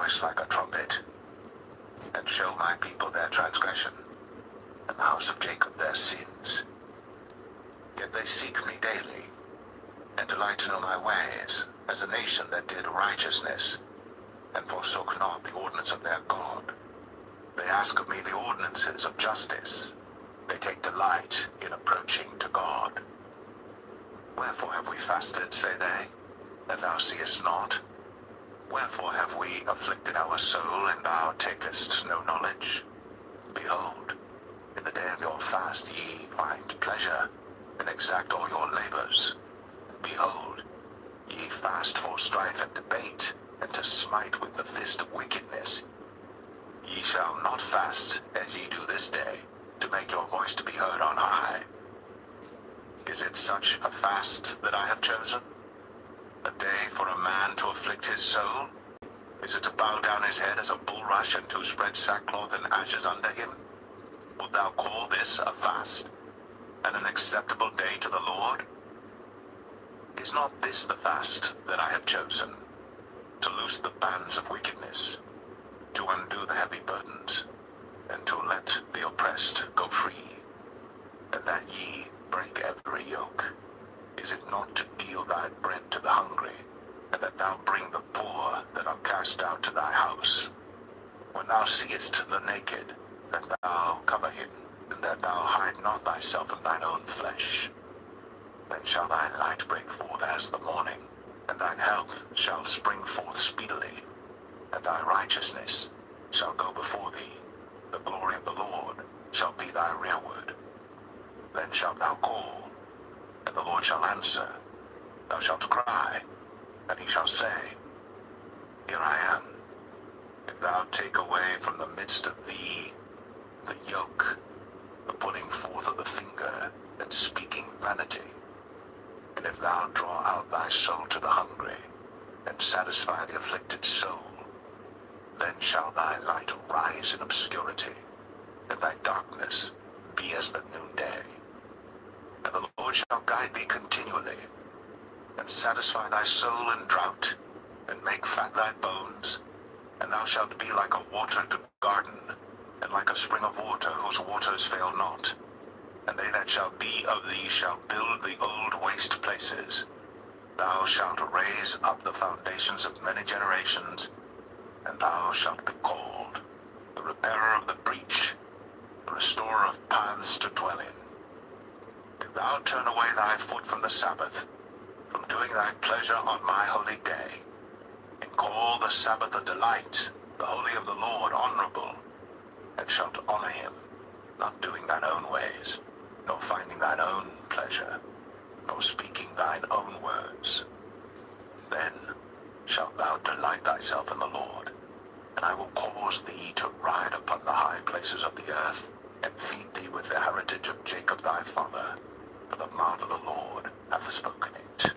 voice like a trumpet, and show my people their transgression, and the house of Jacob their sins. Yet they seek me daily, and delight to know my ways, as a nation that did righteousness, and forsook not the ordinance of their God. They ask of me the ordinances of justice. They take delight in approaching to God. Wherefore have we fasted, say they, and thou seest not? Wherefore have we afflicted our soul, and thou takest no knowledge? Behold, in the day of your fast ye find pleasure, and exact all your labors. Behold, ye fast for strife and debate, and to smite with the fist of wickedness. Ye shall not fast, as ye do this day, to make your voice to be heard on high. Is it such a fast that I have chosen? A day for a man to afflict his soul? Is it to bow down his head as a bulrush, and to spread sackcloth and ashes under him? Wilt thou call this a fast, and an acceptable day to the Lord? Is not this the fast that I have chosen? To loose the bands of wickedness, to undo the heavy burdens, and to let the oppressed go free, and that ye break every yoke. Is it not to deal thy bread to the hungry, and that thou bring the poor that are cast out to thy house? When thou seest the naked, that thou cover him, and that thou hide not thyself in thine own flesh. Then shall thy light break forth as the morning, and thine health shall spring forth speedily, and thy righteousness shall go before thee. The glory of the Lord shall be thy rearward. Then shalt thou call, and the Lord shall answer. Thou shalt cry, and he shall say, Here I am. If thou take away from the midst of thee the yoke, the putting forth of the finger, and speaking vanity, and if thou draw out thy soul to the hungry, and satisfy the afflicted soul, then shall thy light rise in obscurity, and thy darkness be as the noonday. And the Lord shall guide thee continually, and satisfy thy soul in drought, and make fat thy bones, and thou shalt be like a watered garden, and like a spring of water whose waters fail not. And they that shall be of thee shall build the old waste places. Thou shalt raise up the foundations of many generations, and thou shalt be called the repairer of the breach, the restorer of paths to dwell in. If thou turn away thy foot from the Sabbath, from doing thy pleasure on my holy day, and call the Sabbath a delight, the holy of the Lord honorable, and shalt honor him, not doing thine own ways, nor finding thine own pleasure, nor speaking thine own words, then shalt thou delight thyself in the Lord, and I will cause thee to ride upon the high places of the earth, and feed thee with the heritage of Jacob thy father, for the mouth of the Lord hath spoken it.